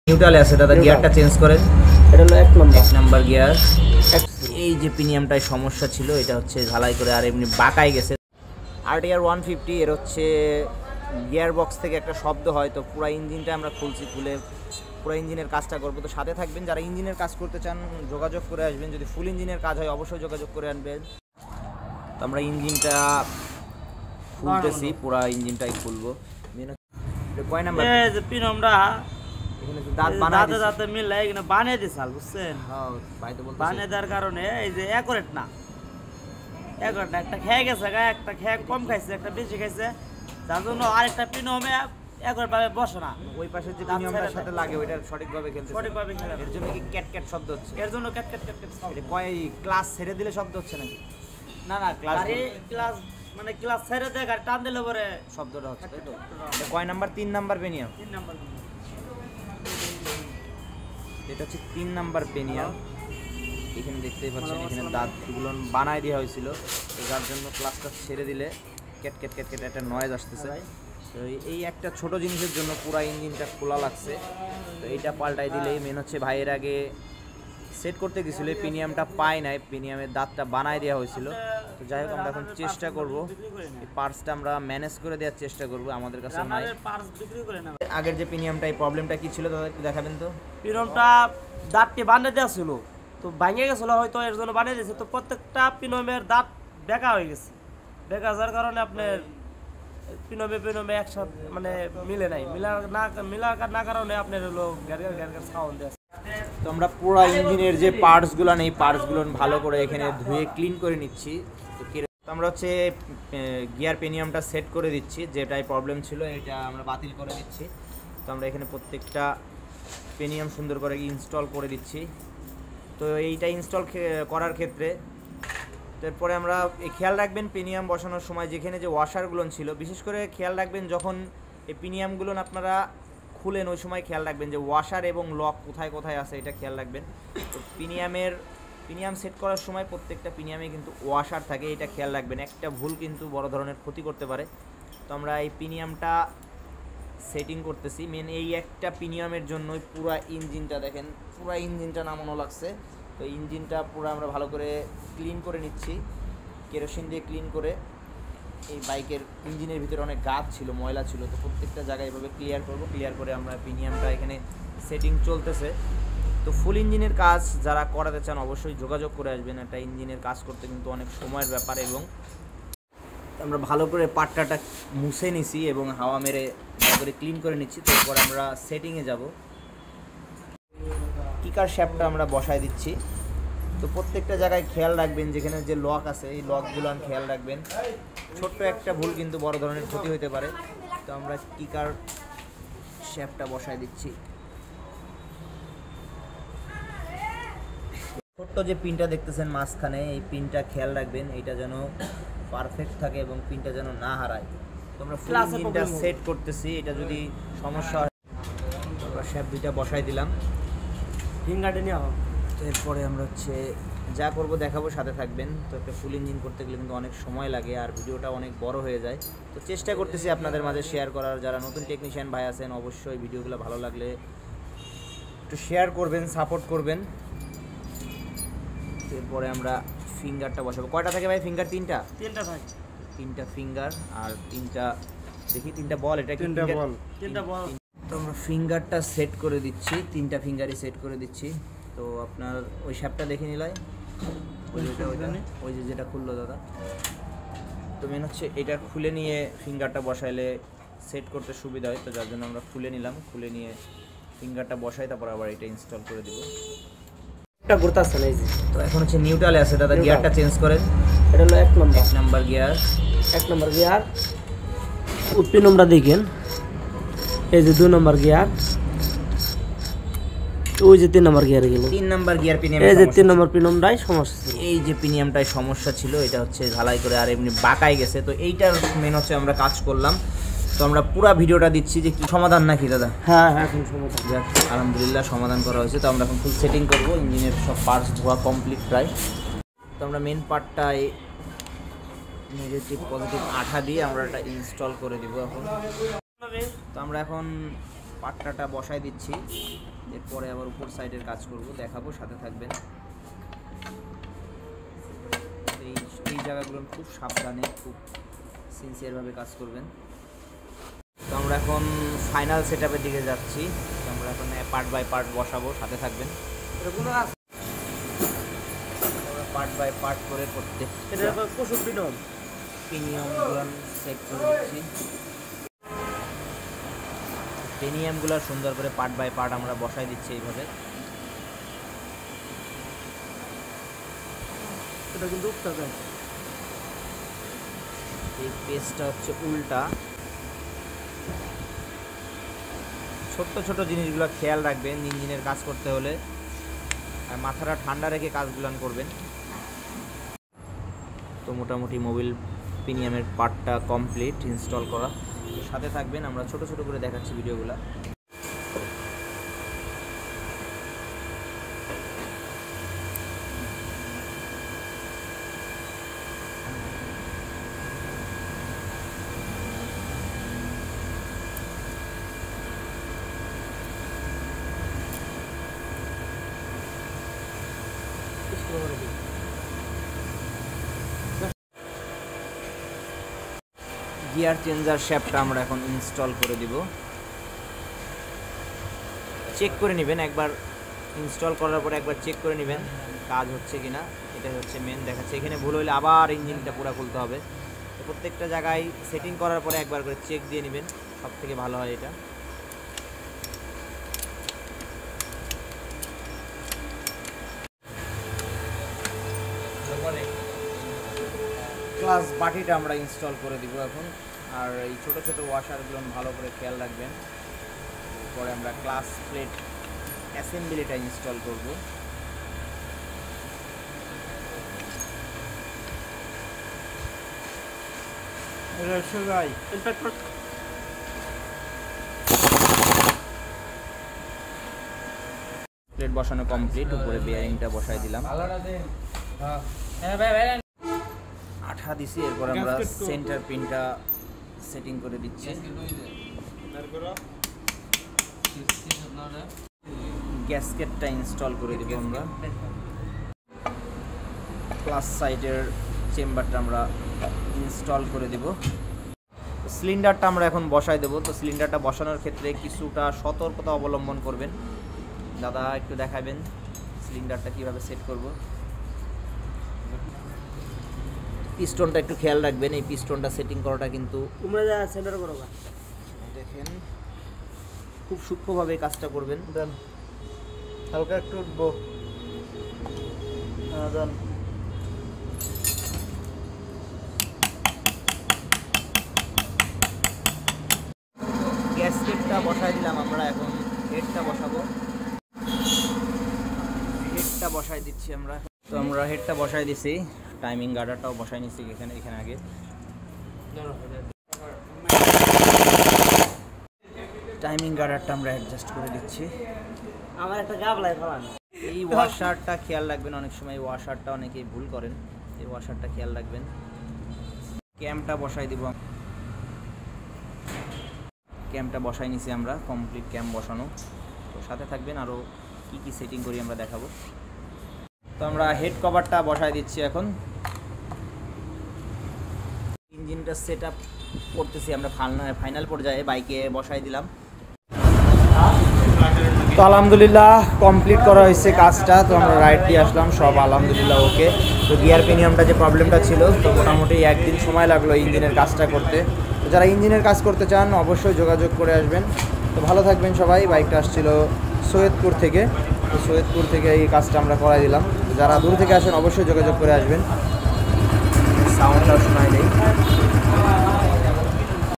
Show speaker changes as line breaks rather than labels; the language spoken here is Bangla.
নিউট্রালে আছে দাদা, গিয়ারটা চেঞ্জ করেন।
এটা হলো এক
নাম্বার গিয়ার। এই যে প্রিমিয়ামটায় সমস্যা ছিল, এটা হচ্ছে ঝালাই করে আর এমনি বাঁকাই গেছে। RTR 150 এর হচ্ছে গিয়ার বক্স থেকে একটা শব্দ হয়, তো পুরো ইঞ্জিনটা আমরা খুলছি, খুলে পুরো ইঞ্জিনের কাজটা করবো। তো সাথে থাকবেন, যারা ইঞ্জিনের কাজ করতে চান যোগাযোগ করে আসবেন, যদি ফুল ইঞ্জিনের কাজ হয় অবশ্যই যোগাযোগ করে আনবেন। তো আমরা ইঞ্জিনটা খুলতেছি, পুরো ইঞ্জিনটাই খুলবো। কয় নাম্বার
পিনমরা
এখানে দাঁত বানাতে
দাঁতে মিলে এখানে বানিয়ে দিছাল, বুঝছেন?
হ্যাঁ ভাই, তো বলতে
বানিয়ে দেওয়ার কারণে এই যে অ্যাকুরেট না, একটা খেয়ে গেছে, একটা খেয়ে কম খাইছে, একটা বেশি খাইছে, যার জন্য আরেকটা পিনমে অ্যাকুরেট ভাবে বসে না।
ওই পাশে যে পিনিয়মটার সাথে লাগে ওইটা সঠিকভাবে খেলতে,
সঠিকভাবে খেলে
এর জন্য কি ক্যাট ক্যাট শব্দ হচ্ছে?
এর জন্য ক্যাট ক্যাট ক্যাট ক্যাট
এটা কয় ক্লাস ছেড়ে দিলে শব্দ হচ্ছে নাকি?
না ক্লাস মানে ক্লাস ছেড়ে দিয়ে গাড়ি টান দিলে পরে
শব্দটা হচ্ছে, তাই তো? এটা কয় নাম্বার? 3 number pinion.
3 নাম্বার।
এটা হচ্ছে 3 নাম্বার পেনিয়াম। এখানে দেখতেই পাচ্ছেন, এখানে দাঁতগুলো বানায় দেওয়া হয়েছিল, তো যার জন্য ক্লাসটা ছেড়ে দিলে ক্যাট ক্যাট ক্যাট ক্যাট একটা নয়েজ আসতেছে। তো এই একটা ছোট জিনিসের জন্য পুরো ইঞ্জিনটা খোলা লাগছে। তো এইটা পাল্টাই দিলেই মেন হচ্ছে, ভাইয়ের আগে সেট করতে গেছিলো, প্রিমিয়ামটা পাই নাই, প্রিমিয়ামের দাঁতটা বানায় দেওয়া হয়েছিল। তো যাই হোক, আমরা এখন চেষ্টা করব এই পার্টসটা আমরা ম্যানেজ করে দেওয়ার চেষ্টা করব, আমাদের কাছে নাই
পার্টস বিক্রি করে না।
আগের যে প্রিমিয়ামটা, এই প্রবলেমটা কি ছিল দাদা একটু দেখাবেন তো?
পিনমটা দাঁতটি বানিয়ে দেওয়া ছিল, তো ভেঙে গেছিল হয়তো, এর জন্য বানিয়ে দিয়েছে। তো প্রত্যেকটা পিনমের দাঁত বেঁকা হয়ে গেছে, বেঁকা যার কারণে আপনার পিনমে একসাথে মানে মিলে নাই, মিলার না কারণে আপনার হলো গ্যারগার সাউন্ড আছে।
তো আমরা পুরো ইঞ্জিনের যে পার্টসগুলো নেই, পার্টসগুলো ভালো করে এখানে ধুয়ে ক্লিন করে নিচ্ছি। তো আমরা হচ্ছে গিয়ার পেনিয়ামটা সেট করে দিচ্ছি, যেটাই প্রবলেম ছিল এটা আমরা বাতিল করে দিচ্ছি। তো আমরা এখানে প্রত্যেকটা পেনিয়াম সুন্দর করে ইনস্টল করে দিচ্ছি। তো এইটা ইনস্টল করার ক্ষেত্রে তারপরে আমরা খেয়াল রাখবেন, পেনিয়াম বসানোর সময় যেখানে যে ওয়াশারগুলো ছিল, বিশেষ করে খেয়াল রাখবেন যখন এই পেনিয়ামগুলো আপনারা খুলেন ওই সময় খেয়াল রাখবেন যে ওয়াশার এবং লক কোথায় কোথায় আছে, এটা খেয়াল রাখবেন। তো প্রিমিয়াম সেট করার সময় প্রত্যেকটা প্রিমিয়ামে কিন্তু ওয়াশার থাকে, এটা খেয়াল রাখবেন। একটা ভুল কিন্তু বড় ধরনের ক্ষতি করতে পারে। তো আমরা এই প্রিমিয়ামটা সেটিং করতেছি। মেন এই একটা প্রিমিয়ামের জন্যই পুরো ইঞ্জিনটা দেখেন, পুরো ইঞ্জিনটা নামানো লাগছে। তো ইঞ্জিনটা পুরো আমরা ভালো করে ক্লিন করে নিচ্ছি, কেরোসিন দিয়ে ক্লিন করে। এই বাইকের ইঞ্জিনের ভিতরে অনেক গাছ ছিল, ময়লা ছিল, তো প্রত্যেকটা জায়গায় এভাবে ক্লিয়ার করব। ক্লিয়ার করে আমরা প্রিমিয়ামটা এখানে সেটিং চলতেছে। তো ফুল ইঞ্জিনের কাজ যারা করাতে চান অবশ্যই যোগাযোগ করে আসবেন। একটা ইঞ্জিনের কাজ করতে কিন্তু অনেক সময়ের ব্যাপার, এবং আমরা ভালো করে পাট্টাটা মুছে নিছি এবং হাওয়া মেরে ভালো করে ক্লিন করে নিচ্ছি। তারপর আমরা সেটিংয়ে যাব। কিকার শ্যাফটটা আমরা বসায় দিচ্ছি। তো প্রত্যেকটা জায়গায় খেয়াল রাখবেন, যেখানে যে লক আছে এই লকগুলো খেয়াল রাখবেন। ছোট্ট একটা ভুল কিন্তু বড় ধরনের ক্ষতি হতে পারে। তো আমরা কিকার শ্যাফটটা বসায় দিচ্ছি। ছোট্ট যে পিনটা দেখতেছেন মাঝখানে, এই পিনটা খেয়াল রাখবেন, এটা যেন পারফেক্ট থাকে এবং পিনটা যেন না হারায়। তো আমরা ফুল ইঞ্জিনটা সেট করতেছি, এটা যদি সমস্যা হয় আমরা শ্যাফট দুইটা বসাই দিলাম।
ফিঙ্গারটা নিয়ে হোক।
তো এরপরে আমরা হচ্ছে যা করব দেখাবো, সাথে থাকবেন। তো একটা ফুল ইঞ্জিন করতে গেলে কিন্তু অনেক সময় লাগে আর ভিডিওটা অনেক বড় হয়ে যায়। তো চেষ্টা করতেছি আপনাদের মাঝে শেয়ার করার। যারা নতুন টেকনিশিয়ান ভাই আছেন অবশ্যই ভিডিওগুলো ভালো লাগলে একটু শেয়ার করবেন, সাপোর্ট করবেন। এরপরে আমরা ফিঙ্গারটা বসাবো। কয়টা থাকে ভাই ফিঙ্গার? তিনটা
থাকে।
তিনটা ফিঙ্গার আর তিনটা বল। এটা
তিনটা বল।
তো আমরা ফিঙ্গারটা সেট করে দিচ্ছি, তিনটা ফিঙ্গারই সেট করে দিচ্ছি। তো আপনার ওই শ্যাপটা দেখে নিলাই, ওই যে যেটা খুললো দাদা। তো মেন হচ্ছে এটা খুলে নিয়ে ফিঙ্গারটা বসাইলে সেট করতে সুবিধা হয়, তো যার জন্য আমরা খুলে নিলাম। খুলে নিয়ে ফিঙ্গারটা বসাই, তারপর আবার এটা ইনস্টল করে দিব।
এটা ঘুরতেছে না এই যে।
তো এখন হচ্ছে নিউট্রালে আছে দাদা, গিয়ারটা চেঞ্জ করেন।
এটা হলো এক
নাম্বার গিয়ার।
পিনমটা দেখেন, এই যে 2 নম্বর গিয়ার, ওই যে 3 নম্বর গিয়ারে গেল।
3 নাম্বার গিয়ার পিনিয়াম,
এই যে 3 নম্বর পিনমটাই সমস্যা ছিল।
এই যে পিনিয়ামটাই সমস্যা ছিল, এটা হচ্ছে ঝালাই করে আর এমনি বাঁকাই গেছে। তো এইটার মেন হচ্ছে আমরা কাজ করলাম। তো আমরা পুরো ভিডিওটা দিচ্ছি যে কি সমাধান নাকি দাদা?
হ্যাঁ এখন সমাধান,
যাক আলহামদুলিল্লাহ সমাধান করা হয়েছে। তো আমরা এখন ফুল সেটিং করব। ইঞ্জিনের সব পার্টস ধোয়া কমপ্লিট প্রায়। তো আমরা মেন পার্টটায় নেগেটিভ পজিটিভ আঠা দিয়ে আমরা এটা ইনস্টল করে দিব এখন। তো আমরা এখন পাট্টাটা বসাই দিচ্ছি। এরপরে আবার উপর সাইডের কাজ করব, দেখাবো, সাথে থাকবেন। এই জায়গাগুলো খুব সাবধানে, খুব সিনসিয়ারভাবে কাজ করবেন। তো আমরা এখন ফাইনাল সেটআপের দিকে যাচ্ছি। তো আমরা এখন পার্ট বাই পার্ট বসাবো, সাথে থাকবেন। আমরা পার্ট বাই পার্ট করে পিনিয়ামগুলো সেট করে দিচ্ছি। পিনিয়ামগুলো সুন্দর করে পার্ট বাই পার্ট আমরা বসাই দিচ্ছি এইভাবে।
এটা কিন্তু
এই পেজটা হচ্ছে উল্টা। ছোট্ট ছোট জিনিসগুলো খেয়াল রাখবেন ইঞ্জিনের কাজ করতে হলে, আর মাথাটা ঠান্ডা রেখে কাজগুলো করবেন। তো মোটামুটি মোবিল পিনিয়ামের পার্টটা কমপ্লিট ইনস্টল করা। সাথে থাকবেন, আমরা ছোট ছোট করে দেখাচ্ছি ভিডিওগুলো। গিয়ার চেঞ্জার শ্যাফটটা আমরা এখন ইনস্টল করে দিব। চেক করে নেবেন, একবার ইনস্টল করার পরে একবার চেক করে নেবেন কাজ হচ্ছে কিনা। এটা হচ্ছে মেন দেখাচ্ছে, এখানে ভুল হলে আবার ইঞ্জিনটা পুরো খুলতে হবে। তো প্রত্যেকটা জায়গায় সেটিং করার পরে একবার করে চেক দিয়ে নেবেন, সব থেকে ভালো হয় এটা। ক্লাস বাটিটা আমরা ইনস্টল করে দিব এখন। আর এই ছোট ছোট ওয়াশারগুলো ভালো করে খেয়াল রাখবেন। পরে আমরা ক্লাস প্লেট অ্যাসেম্বলিটা ইনস্টল করব। প্লেট বসানো কমপ্লিট, উপরে বেয়ারিংটা বসাই দিলাম, আঠা দিছি। এরপর আমরা সেন্টার পিনটা সেটিং করে দিচ্ছি। গ্যাসকেটটা ইনস্টল করে দিব আমরা। প্লাস সাইডের চেম্বারটা আমরা ইনস্টল করে দিব। সিলিন্ডারটা আমরা এখন বসাই দেব। তো সিলিন্ডারটা বসানোর ক্ষেত্রে কিছুটা সতর্কতা অবলম্বন করবেন। দাদা একটু দেখাবেন সিলিন্ডারটা কিভাবে সেট করব। পিস্টনটা একটু খেয়াল রাখবেন, এই পিস্টনটা সেটিং করাটা কিন্তু দেখেন খুব সূক্ষ্মভাবে কাজটা করবেন।
হালকা একটু উঠবো।
গ্যাসকেটটা বসাই দিলাম আমরা, এখন হেডটা বসাবো। হেডটা বসাই দিচ্ছি আমরা। তো আমরা হেডটা বসাই দিছি, টাইমিং গার্ডারটাও বসাই নিচ্ছি এখানে আগে। টাইমিং গার্ডারটা আমরা অ্যাডজাস্ট করে দিচ্ছি।
আমার একটা গাবলাই ফেলান।
এই ওয়াশারটা খেয়াল রাখবেন, অনেক সময় ওয়াশারটা অনেকেই ভুল করেন, এই ওয়াশারটা খেয়াল রাখবেন। ক্যামটা বসাই দিব, ক্যামটা বসাই নিছি আমরা, কমপ্লিট ক্যাম বসানো। তো সাথে থাকবেন, আরও কি কি সেটিং করি আমরা দেখাবো। তো আমরা হেড কভারটা বসাই দিচ্ছি এখন। ইঞ্জিনটা সেট আপ করতেছি আমরা, ফাইনাল পর্যায়ে বাইকে বসাই দিলাম। তো আলহামদুলিল্লাহ কমপ্লিট করা হয়েছে কাজটা। তো আমরা রাইড দিয়ে আসলাম, সব আলহামদুলিল্লাহ ওকে। তো গিয়ার পেনিয়ামটা যে প্রবলেমটা ছিল, তো মোটামুটি একদিন সময় লাগলো ইঞ্জিনের কাজটা করতে। তো যারা ইঞ্জিনের কাজ করতে চান অবশ্যই যোগাযোগ করে আসবেন। তো ভালো থাকবেন সবাই। বাইকটা আসছিল সৈয়দপুর থেকে, তো সৈয়দপুর থেকে এই কাজটা আমরা করাই দিলাম। যারা দূর থেকে আসেন অবশ্যই যোগাযোগ করে আসবেন। সাউন্ডটা শোনাই নেই।